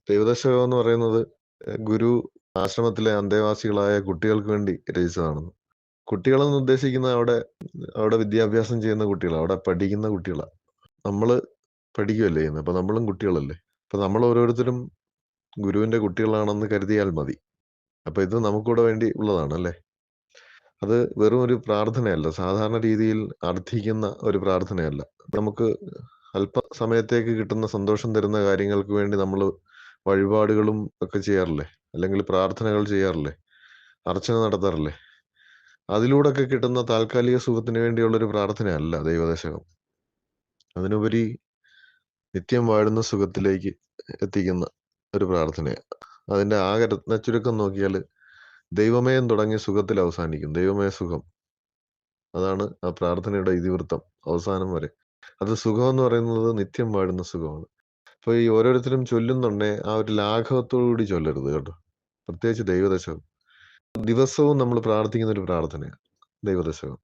ദൈവദശകം എന്ന് പറയുന്നത് ഗുരു ആശ്രമത്തിലെ അന്തേവാസികളായ കുട്ടികൾക്ക് വേണ്ടി രചിച്ചതാണെന്ന്. കുട്ടികളെന്ന് ഉദ്ദേശിക്കുന്നത് അവിടെ അവിടെ വിദ്യാഭ്യാസം ചെയ്യുന്ന കുട്ടികളാണ്, അവിടെ പഠിക്കുന്ന കുട്ടികളാണ്. നമ്മൾ പഠിക്കുകയല്ലേ ചെയ്യുന്നത്, അപ്പം നമ്മളും കുട്ടികളല്ലേ. അപ്പം നമ്മൾ ഓരോരുത്തരും ഗുരുവിൻ്റെ കുട്ടികളാണെന്ന് കരുതിയാൽ മതി. അപ്പം ഇത് നമുക്കൂടെ വേണ്ടി ഉള്ളതാണ് അല്ലേ. അത് വെറും ഒരു പ്രാർത്ഥനയല്ല, സാധാരണ രീതിയിൽ അർത്ഥിക്കുന്ന ഒരു പ്രാർത്ഥനയല്ല. നമുക്ക് അല്പസമയത്തേക്ക് കിട്ടുന്ന സന്തോഷം തരുന്ന കാര്യങ്ങൾക്ക് വേണ്ടി നമ്മൾ വഴിപാടുകളും ഒക്കെ ചെയ്യാറില്ലേ, അല്ലെങ്കിൽ പ്രാർത്ഥനകൾ ചെയ്യാറില്ലേ, അർച്ചന നടത്താറില്ലേ. അതിലൂടെയൊക്കെ കിട്ടുന്ന താൽക്കാലിക സുഖത്തിന് വേണ്ടിയുള്ളൊരു പ്രാർത്ഥനയല്ല ദൈവദശകം. അതിനുപരി നിത്യം വാഴുന്ന സുഖത്തിലേക്ക് എത്തിക്കുന്ന ഒരു പ്രാർത്ഥനയാണ്. അതിൻ്റെ ആകെ രത്നച്ചുരുക്കം നോക്കിയാൽ ദൈവമേ എന്ന് തുടങ്ങിയ സുഖത്തിൽ അവസാനിക്കും. ദൈവമേ സുഖം, അതാണ് ആ പ്രാർത്ഥനയുടെ ഇതിവൃത്തം അവസാനം വരെ. അത് സുഖം എന്ന് പറയുന്നത് നിത്യം വാഴുന്ന സുഖമാണ്. അപ്പോൾ ഈ ഓരോരുത്തരും ചൊല്ലുന്നുണ്ടേ ആ ഒരു ലാഘവത്തോടു കൂടി ചൊല്ലരുത് കേട്ടോ, പ്രത്യേകിച്ച് ദൈവദശകം. ദിവസവും നമ്മൾ പ്രാർത്ഥിക്കുന്ന ഒരു പ്രാർത്ഥനയാണ് ദൈവദശകം.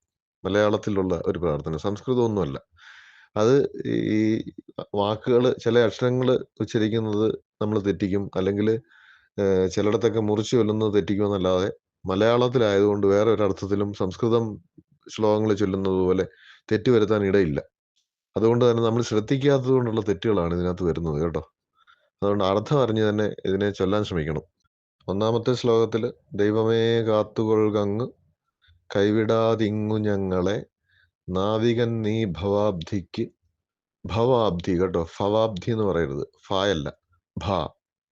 മലയാളത്തിലുള്ള ഒരു പ്രാർത്ഥന, സംസ്കൃതമൊന്നുമല്ല. അത് ഈ വാക്കുകൾ, ചില അക്ഷരങ്ങൾ ഉച്ചരിക്കുന്നത് നമ്മൾ തെറ്റിക്കും, അല്ലെങ്കിൽ ചിലയിടത്തൊക്കെ മുറിച്ച് ചൊല്ലുന്നത് തെറ്റിക്കുമെന്നല്ലാതെ മലയാളത്തിലായതുകൊണ്ട് വേറെ ഒരർത്ഥത്തിലും സംസ്കൃതം ശ്ലോകങ്ങൾ ചൊല്ലുന്നത് പോലെ തെറ്റ് വരുത്താൻ ഇടയില്ല. അതുകൊണ്ട് തന്നെ നമ്മൾ ശ്രദ്ധിക്കാത്തത് കൊണ്ടുള്ള തെറ്റുകളാണ് ഇതിനകത്ത് വരുന്നത് കേട്ടോ. അതുകൊണ്ട് അർത്ഥം അറിഞ്ഞ് തന്നെ ഇതിനെ ചൊല്ലാൻ ശ്രമിക്കണം. ഒന്നാമത്തെ ശ്ലോകത്തിൽ ദൈവമേ കാത്തുകൊള്ളുകങ്ങ് കൈവിടാതിങ്ങു ഞങ്ങളെ നാവികൻ നീ ഭവാബ്ധിക്ക്. ഭവാബ്ധി കേട്ടോ, ഭവാബ്ധി എന്ന് പറയരുത്, ഫായല്ല, ഭ,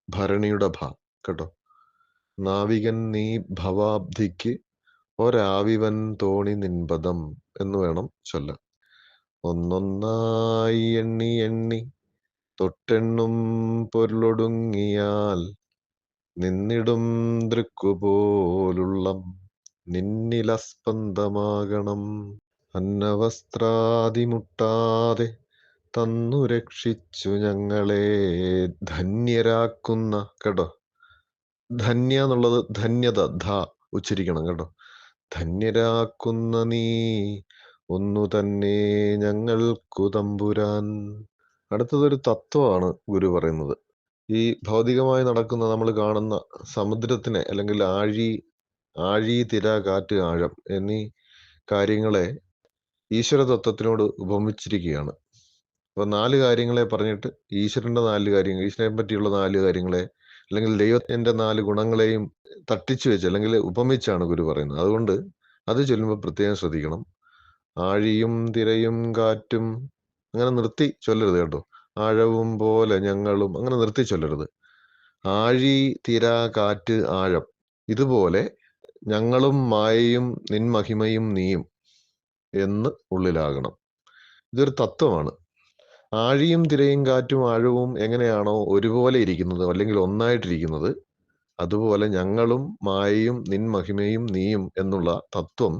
ഭരണിയുടെ ഭ കേട്ടോ. നാവികൻ നീ ഭവാബ്ധിക്ക് ഒരാവിവൻ തോണി നിൻപദം എന്ന് വേണം ചൊല്ലാൻ. ഒന്നൊന്നായി എണ്ണി എണ്ണി തൊട്ടെണ്ണും പൊരുളൊടുങ്ങിയാൽ നിന്നിടും ദൃക്കുപോലുള്ളം നിന്നിലസ്പന്ദമാകണം. അന്നവസ്ത്രാതിമുട്ടാതെ തന്നു രക്ഷിച്ചു ഞങ്ങളെ ധന്യരാക്കുന്ന കേട്ടോ. ധന്യ എന്നുള്ളത് ധന്യത, ധ ഉച്ചരിക്കണം കേട്ടോ. ധന്യരാക്കുന്ന നീ ഒന്നു തന്നെ ഞങ്ങൾക്കു തമ്പുരാൻ. അടുത്തതൊരു തത്വമാണ് ഗുരു പറയുന്നത്. ഈ ഭൗതികമായി നടക്കുന്ന, നമ്മൾ കാണുന്ന സമുദ്രത്തിനെ, അല്ലെങ്കിൽ ആഴി, തിര, കാറ്റ്, ആഴം എന്നീ കാര്യങ്ങളെ ഈശ്വര തത്വത്തിനോട് ഉപമിച്ചിരിക്കുകയാണ്. അപ്പൊ 4 കാര്യങ്ങളെ പറഞ്ഞിട്ട് ഈശ്വരന്റെ 4 കാര്യങ്ങൾ, ഈശ്വരനെ പറ്റിയുള്ള 4 കാര്യങ്ങളെ, അല്ലെങ്കിൽ ദൈവത്തിന്റെ 4 ഗുണങ്ങളെയും തട്ടിച്ചു വെച്ച് അല്ലെങ്കിൽ ഉപമിച്ചാണ് ഗുരു പറയുന്നത്. അതുകൊണ്ട് അത് ചൊല്ലുമ്പോൾ പ്രത്യേകം ശ്രദ്ധിക്കണം. ആഴിയും തിരയും കാറ്റും അങ്ങനെ നിർത്തി ചൊല്ലരുത് കേട്ടോ. ആഴവും പോലെ ഞങ്ങളും അങ്ങനെ നിർത്തി ചൊല്ലരുത്. ആഴി, തിര, കാറ്റ്, ആഴം, ഇതുപോലെ ഞങ്ങളും മായയും നിൻ മഹിമയും നീയും എന്ന് ഉള്ളിലാകണം. ഇതൊരു തത്വമാണ്. ആഴിയും തിരയും കാറ്റും ആഴവും എങ്ങനെയാണോ ഒരുപോലെ ഇരിക്കുന്നത്, അല്ലെങ്കിൽ ഒന്നായിട്ടിരിക്കുന്നത്, അതുപോലെ ഞങ്ങളും മായയും നിൻ മഹിമയും നീയും എന്നുള്ള തത്വം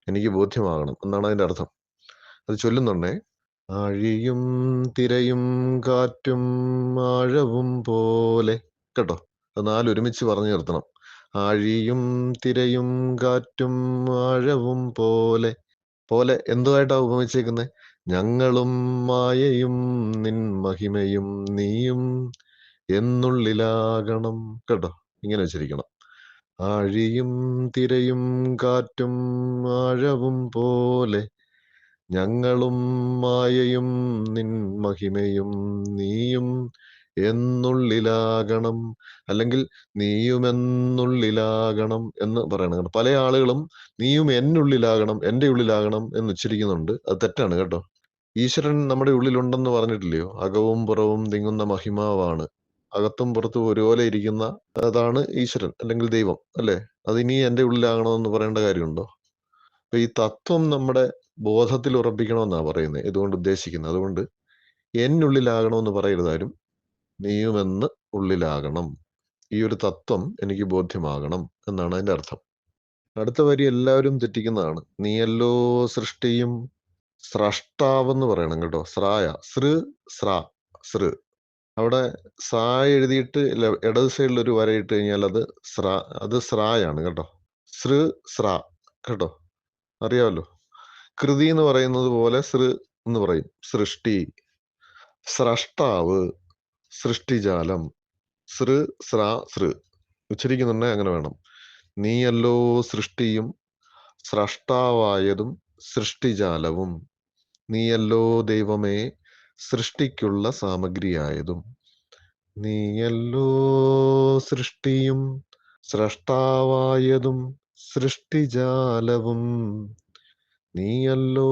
എനിക്ക് ബോധ്യമാകണം എന്നാണ് അതിൻ്റെ അർത്ഥം. അത് ചൊല്ലുന്നുണ്ടേ. ആഴിയും തിരയും കാറ്റും ആഴവും പോലെ കേട്ടോ. അത് 4 ഒരുമിച്ച് പറഞ്ഞു നിർത്തണം. ആഴിയും തിരയും കാറ്റും ആഴവും പോലെ. പോലെ എന്തുമായിട്ടാ ഉപമിച്ചേക്കുന്നത്? ഞങ്ങളും മായയും നിൻ മഹിമയും നീയും എന്നുള്ളിലാകണം കേട്ടോ. ഇങ്ങനെ വെച്ചിരിക്കണം. ആഴിയും തിരയും കാറ്റും ആഴവും പോലെ ഞങ്ങളും മായയും നിൻ മഹിമയും നീയും എന്നുള്ളിലാകണം, അല്ലെങ്കിൽ നീയുമെന്നുള്ളിലാകണം എന്ന് പറയണം. പല ആളുകളും നീയും എന്നുള്ളിലാകണം, എൻ്റെ ഉള്ളിലാകണം എന്ന് ഉച്ചരിക്കുന്നുണ്ട്. അത് തെറ്റാണ് കേട്ടോ. ഈശ്വരൻ നമ്മുടെ ഉള്ളിലുണ്ടെന്ന് പറഞ്ഞിട്ടില്ലയോ? അകവും പുറവും തിങ്ങുന്ന മഹിമാവാണ്, അകത്തും പുറത്തും ഒരുപോലെ ഇരിക്കുന്ന അതാണ് ഈശ്വരൻ അല്ലെങ്കിൽ ദൈവം അല്ലേ. അതിനി എൻ്റെ ഉള്ളിലാകണമെന്ന് പറയേണ്ട കാര്യമുണ്ടോ? അപ്പൊ ഈ തത്വം നമ്മുടെ ബോധത്തിൽ ഉറപ്പിക്കണമെന്നാണ് പറയുന്നത്, ഇതുകൊണ്ട് ഉദ്ദേശിക്കുന്നത്. അതുകൊണ്ട് എന്നുള്ളിലാകണമെന്ന് പറയരുതാരും, നീയുമെന്ന് ഉള്ളിലാകണം. ഈ ഒരു തത്വം എനിക്ക് ബോധ്യമാകണം എന്നാണ് അതിന്റെ അർത്ഥം. അടുത്ത വരി എല്ലാവരും തെറ്റിക്കുന്നതാണ്. നീയല്ലോ സൃഷ്ടിയും സ്രഷ്ടാവെന്ന് പറയണം കേട്ടോ. സ്രായ, സൃ. അവിടെ സാ എഴുതിയിട്ട് ഇടത് സൈഡിൽ ഒരു വര ഇട്ട് കഴിഞ്ഞാൽ അത് സ്രായാണ് കേട്ടോ. സ്ര കേട്ടോ, അറിയാമല്ലോ. കൃതി എന്ന് പറയുന്നത് പോലെ സൃ എന്ന് പറയും. സൃഷ്ടി, സ്രഷ്ടാവ്, സൃഷ്ടിജാലം. സൃ സ്ര സൃ ഉച്ചരിക്കുന്നുണ്ടെ അങ്ങനെ വേണം. നീയല്ലോ സൃഷ്ടിയും സ്രഷ്ടാവായതും സൃഷ്ടിജാലവും. നീയല്ലോ ദൈവമേ സൃഷ്ടിക്കുള്ള സാമഗ്രിയായതും. നീയല്ലോ സൃഷ്ടിയും സ്രഷ്ടാവായതും സൃഷ്ടിജാലവും. നീയല്ലോ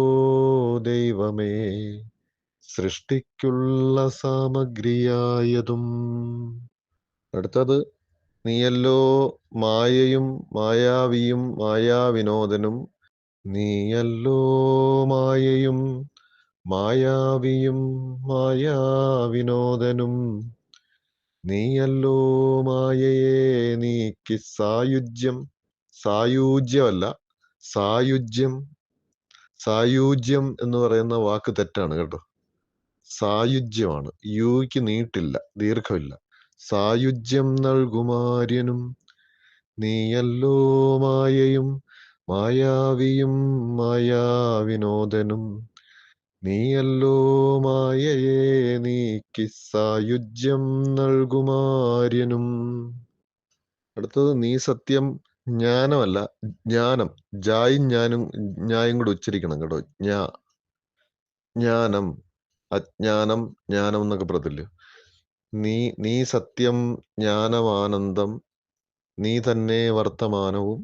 ദൈവമേ സൃഷ്ടിക്കുള്ള സാമഗ്രിയായതും. അടുത്തത് നീയല്ലോ മായയും മായാവിയും മായാവിനോദനും. നീയല്ലോ മായയും മായാവിയും മായാവിനോദനും. നീയല്ലോ മായയെ നീക്കി സായുജ്യം. സായൂജ്യമല്ല, സായുജ്യം. സായൂജ്യം എന്ന് പറയുന്ന വാക്ക് തെറ്റാണ് കേട്ടോ. സായുജ്യമാണ്. യുക്ക് നീട്ടില്ല, ദീർഘമില്ല. സായുജ്യം നൽകുമാര്യനും. നീയല്ലോ മായയും മായാവിയും മായാവിനോദനും. നീയല്ലോ മായയെ നീക്കി സായുജ്യം നൽകുമാര്യനും. അടുത്തത് നീ സത്യം ജ്ഞാനമല്ല, ജ്ഞാനം. ജായും ഞാനും ഞായും കൂടെ ഉച്ചരിക്കണം കേട്ടോ. ജ്ഞാനം, അജ്ഞാനം, ജ്ഞാനം എന്നൊക്കെ പറയത്തില്ലേ. നീ സത്യം ജ്ഞാനമാനന്ദം. നീ തന്നെ വർത്തമാനവും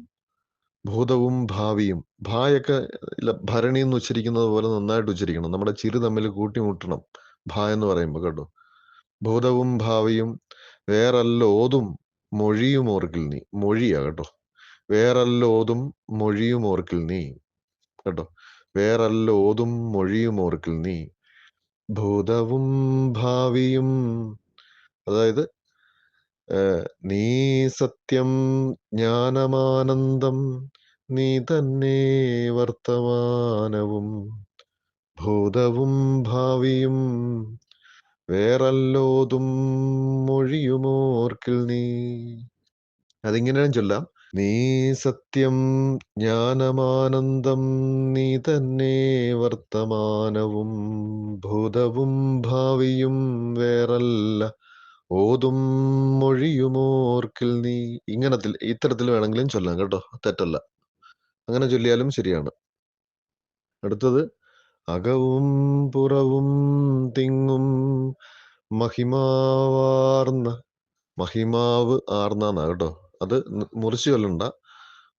ഭൂതവും ഭാവിയും. ഭായൊക്കെ ഭരണി എന്ന് ഉച്ചരിക്കുന്നത് പോലെ നന്നായിട്ട് ഉച്ചരിക്കണം. നമ്മുടെ ചിരി തമ്മിൽ കൂട്ടിമുട്ടണം ഭ എന്ന് പറയുമ്പോൾ കേട്ടോ. ഭൂതവും ഭാവിയും വേറല്ലോതും മൊഴിയും ഓർക്കിൽ നീ. മൊഴിയാ കേട്ടോ. വേറല്ലോതും മൊഴിയും ഓർക്കിൽ നീ കേട്ടോ. വേറല്ലോതും മൊഴിയും ഓർക്കിൽ നീ. ഭൂതവും ഭാവിയും, അതായത് നീ സത്യം ജ്ഞാനമാനന്ദം. നീ തന്നെ വർത്തമാനവും ഭൂതവും ഭാവിയും വേറല്ലോതും മൊഴിയുമോർക്കിൽ നീ. അതിങ്ങനെയും ചൊല്ലാം. നീ സത്യം ജ്ഞാനമാനന്ദം. നീ തന്നെ വർത്തമാനവും ഭൂതവും ഭാവിയും വേറല്ല ഓതും മൊഴിയുമോർക്കിൽ നീ. ഇത്തരത്തിൽ വേണമെങ്കിലും ചൊല്ലാം കേട്ടോ, തെറ്റല്ല. അങ്ങനെ ചൊല്ലിയാലും ശരിയാണ്. അടുത്തത് അകവും പുറവും തിങ്ങും മഹിമാവാർന്ന. മഹിമാവ് ആർന്നാ കേട്ടോ. അത് മുറിച്ചു കൊല്ലണ്ട.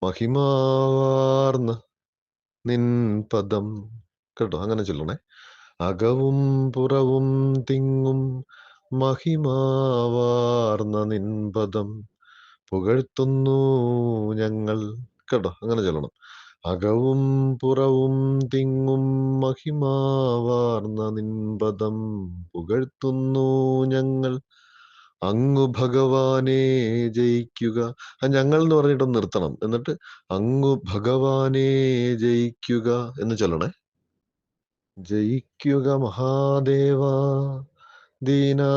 മഹിമാവാർന്ന നിൻ പദം കേട്ടോ, അങ്ങനെ ചൊല്ലണേ. അകവും പുറവും തിങ്ങും മഹിമാവാർന്ന നിൻ പദം പുകഴ്ത്തുന്നു ഞങ്ങൾ കേട്ടോ, അങ്ങനെ ചൊല്ലണം. അകവും പുറവും തിങ്ങും മഹിമാവാർന്ന നിൻ പദം പുകഴ്ത്തുന്നു ഞങ്ങൾ. അങ്ങു ഭഗവാനെ ജയിക്കുക. ഞങ്ങൾ എന്ന് പറഞ്ഞിട്ടൊന്ന് നിർത്തണം. എന്നിട്ട് അങ്ങു ഭഗവാനെ ജയിക്കുക എന്ന് ചൊല്ലണേ. ജയിക്കുക മഹാദേവ ദീനാവനപരായണ.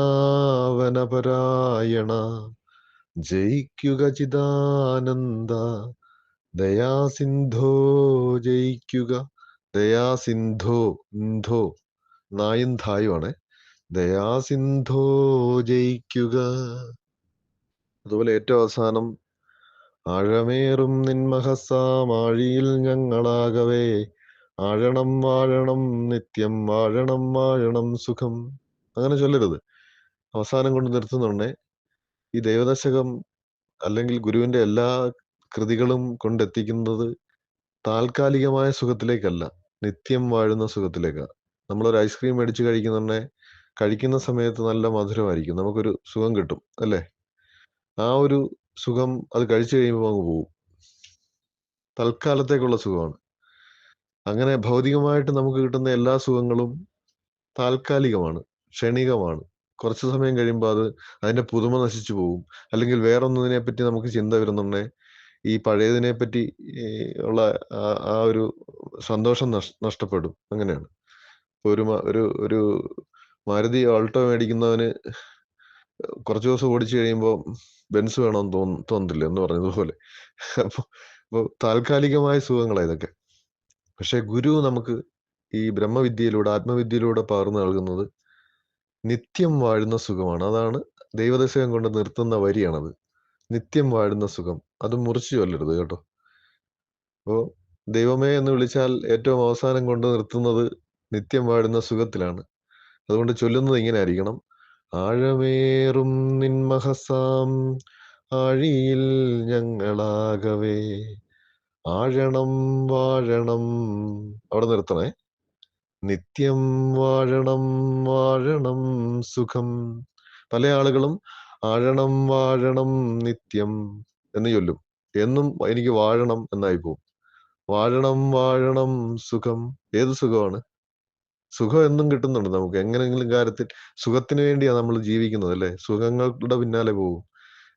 ജയിക്കുക ചിദാനന്ദ ദയാസിന്ധോ. ജയിക്കുക ദയാസിന്ധോ. ന്ധോ നായും ധായുമാണ്. ദയാസിന്ധോ ജയിക്കുക. അതുപോലെ ഏറ്റവും അവസാനം ആഴമേറും നിൻമഹസാമാഴിയിൽ ഞങ്ങളാകവേ ആഴണം വാഴണം നിത്യം വാഴണം വാഴണം സുഖം. അങ്ങനെ ചൊല്ലരുത്. അവസാനം കൊണ്ട് നിർത്തുന്നുണ്ടേ. ഈ ദൈവദശകം അല്ലെങ്കിൽ ഗുരുവിന്റെ എല്ലാ കൃതികളും കൊണ്ടെത്തിക്കുന്നത് താൽക്കാലികമായ സുഖത്തിലേക്കല്ല, നിത്യം വാഴുന്ന സുഖത്തിലേക്കാണ്. നമ്മളൊരു ഐസ്ക്രീം മേടിച്ച് കഴിക്കുന്ന സമയത്ത് നല്ല മധുരമായിരിക്കും, നമുക്കൊരു സുഖം കിട്ടും അല്ലേ. ആ ഒരു സുഖം അത് കഴിച്ചു കഴിയുമ്പോൾ അങ്ങ് പോകും. തൽക്കാലത്തേക്കുള്ള സുഖമാണ്. അങ്ങനെ ഭൗതികമായിട്ട് നമുക്ക് കിട്ടുന്ന എല്ലാ സുഖങ്ങളും താൽക്കാലികമാണ്, ക്ഷണികമാണ്. കുറച്ചു സമയം കഴിയുമ്പോൾ അതിന്റെ പുതുമ നശിച്ചു പോകും. അല്ലെങ്കിൽ വേറൊന്നതിനെ പറ്റി നമുക്ക് ചിന്ത വരുന്നുണ്ടേ ഈ പഴയതിനെ പറ്റി ഉള്ള ആ ഒരു സന്തോഷം നഷ്ടപ്പെടും. അങ്ങനെയാണ്. ഒരു മാരുതി ഓൾട്ടോ മേടിക്കുന്നവന് കുറച്ചു ദിവസം ഓടിച്ചു കഴിയുമ്പോൾ ബെൻസ് വേണമെന്ന് തോന്നത്തില്ല എന്ന് പറഞ്ഞതുപോലെ. അപ്പോൾ താൽക്കാലികമായ സുഖങ്ങളാണ് ഇതൊക്കെ. പക്ഷെ ഗുരു നമുക്ക് ഈ ബ്രഹ്മവിദ്യയിലൂടെ ആത്മവിദ്യയിലൂടെ പകർന്നു നൽകുന്നത് നിത്യം വാഴുന്ന സുഖമാണ്. അതാണ് ദൈവദശകം കൊണ്ട് നിർത്തുന്ന വരിയാണത്. നിത്യം വാഴുന്ന സുഖം. അത് മുറിച്ച് ചൊല്ലരുത് കേട്ടോ. അപ്പോൾ ദൈവമേ എന്ന് വിളിച്ചാൽ ഏറ്റവും അവസാനം കൊണ്ട് നിർത്തുന്നത് നിത്യം വാഴുന്ന സുഖത്തിലാണ്. അതുകൊണ്ട് ചൊല്ലുന്നത് ഇങ്ങനെ ആയിരിക്കണം. ആഴമേറും നിൻമഹസാം ആഴിയിൽ ഞങ്ങളാകവേ ആഴണം വാഴണം. അവിടെ നിർത്തണേ. നിത്യം വാഴണം വാഴണം സുഖം. പല ആളുകളും ആഴണം വാഴണം നിത്യം എന്ന് ചൊല്ലും. എന്നും എനിക്ക് വാഴണം എന്നായി പോവും. വാഴണം വാഴണം സുഖം. ഏത് സുഖമാണ്? സുഖം എന്നും കിട്ടുന്നുണ്ട് നമുക്ക്. എങ്ങനെയെങ്കിലും കാര്യത്തിൽ സുഖത്തിന് വേണ്ടിയാണ് നമ്മൾ ജീവിക്കുന്നത് അല്ലേ? സുഖങ്ങളുടെ പിന്നാലെ പോകും.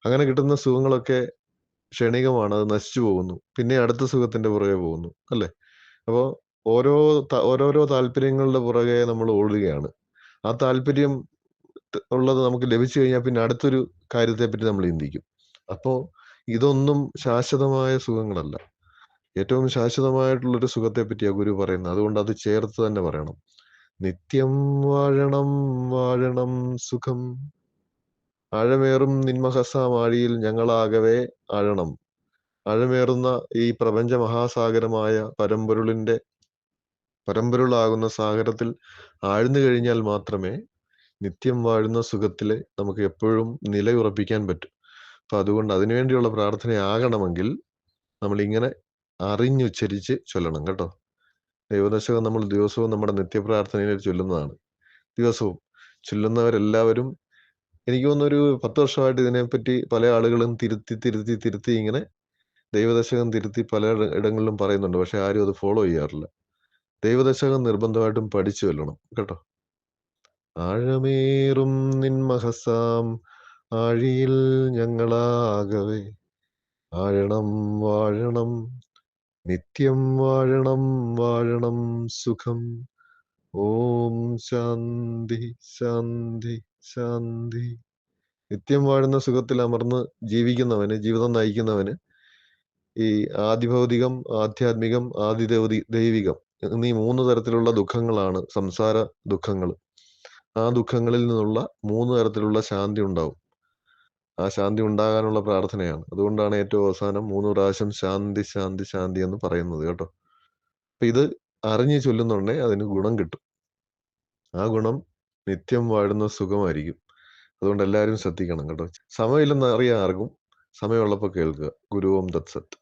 അങ്ങനെ കിട്ടുന്ന സുഖങ്ങളൊക്കെ ക്ഷണികമാണ്. അത് നശിച്ചു പോകുന്നു. പിന്നെ അടുത്ത സുഖത്തിന്റെ പുറകെ പോകുന്നു അല്ലേ? അപ്പോൾ ഓരോരോ താല്പര്യങ്ങളുടെ പുറകെ നമ്മൾ ഓടുകയാണ്. ആ താല്പര്യം ഉള്ളത് നമുക്ക് ലഭിച്ചു കഴിഞ്ഞാൽ പിന്നെ അടുത്തൊരു കാര്യത്തെപ്പറ്റി നമ്മൾ ചിന്തിക്കും. അപ്പോൾ ഇതൊന്നും ശാശ്വതമായ സുഖങ്ങളല്ല. ഏറ്റവും ശാശ്വതമായിട്ടുള്ളൊരു സുഖത്തെ പറ്റിയാ ഗുരു പറയുന്നത്. അതുകൊണ്ട് അത് ചേർത്ത് തന്നെ പറയണം. നിത്യം വാഴണം വാഴണം സുഖം. ആഴമേറും നിൻമഹസാം ആഴിയിൽ ഞങ്ങളാകവേ ആഴണം. ആഴമേറുന്ന ഈ പ്രപഞ്ച മഹാസാഗരമായ പരമ്പൊരുളാകുന്ന സാഗരത്തിൽ ആഴ്ന്നു കഴിഞ്ഞാൽ മാത്രമേ നിത്യം വാഴുന്ന സുഖത്തില് നമുക്ക് എപ്പോഴും നിലയുറപ്പിക്കാൻ പറ്റും. അപ്പൊ അതുകൊണ്ട് അതിനുവേണ്ടിയുള്ള പ്രാർത്ഥനയാകണമെങ്കിൽ നമ്മളിങ്ങനെ അറിഞ്ഞുച്ചരിച്ച് ചൊല്ലണം കേട്ടോ. ദൈവദശകം നമ്മൾ ദിവസവും നമ്മുടെ നിത്യപ്രാർത്ഥനയിൽ ചൊല്ലുന്നതാണ്. ദിവസവും ചൊല്ലുന്നവരെല്ലാവരും എനിക്ക് തോന്നുന്നു ഒരു 10 വർഷമായിട്ട് ഇതിനെപ്പറ്റി പല ആളുകളും തിരുത്തി ഇങ്ങനെ ദൈവദശകം തിരുത്തി പല ഇടങ്ങളിലും പറയുന്നുണ്ട്. പക്ഷെ ആരും അത് ഫോളോ ചെയ്യാറില്ല. ദൈവദശകം നിർബന്ധമായിട്ടും പഠിച്ചു ചൊല്ലണം കേട്ടോ. ആഴമേറും നിൻമഹസാം ആഴിയിൽ ഞങ്ങളാകവേ ആഴണം വാഴണം നിത്യം വാഴണം വാഴണം സുഖം. ഓം ശാന്തി ശാന്തി ശാന്തി. നിത്യം വാഴുന്ന സുഖത്തിൽ അമർന്ന് ജീവിക്കുന്നവന്, ജീവിതം നയിക്കുന്നവന് ഈ ആദിഭൗതികം, ആധ്യാത്മികം, ദൈവികം എന്നീ 3 തരത്തിലുള്ള ദുഃഖങ്ങളാണ് സംസാര ദുഃഖങ്ങൾ. ആ ദുഃഖങ്ങളിൽ നിന്നുള്ള 3 തരത്തിലുള്ള ശാന്തി ഉണ്ടാവും. ആ ശാന്തി ഉണ്ടാകാനുള്ള പ്രാർത്ഥനയാണ്. അതുകൊണ്ടാണ് ഏറ്റവും അവസാനം 3 പ്രാവശ്യം ശാന്തി ശാന്തി ശാന്തി എന്ന് പറയുന്നത് കേട്ടോ. അപ്പൊ ഇത് അറിഞ്ഞ് ചൊല്ലുന്നുണ്ടേ അതിന് ഗുണം കിട്ടും. ആ ഗുണം നിത്യം വാഴുന്ന സുഖമായിരിക്കും. അതുകൊണ്ട് എല്ലാവരും ശ്രദ്ധിക്കണം കേട്ടോ. സമയമില്ലെന്ന് അറിയാം ആർക്കും. സമയമുള്ളപ്പോൾ കേൾക്കുക. ഗുരു ഓം തത്സത്ത്.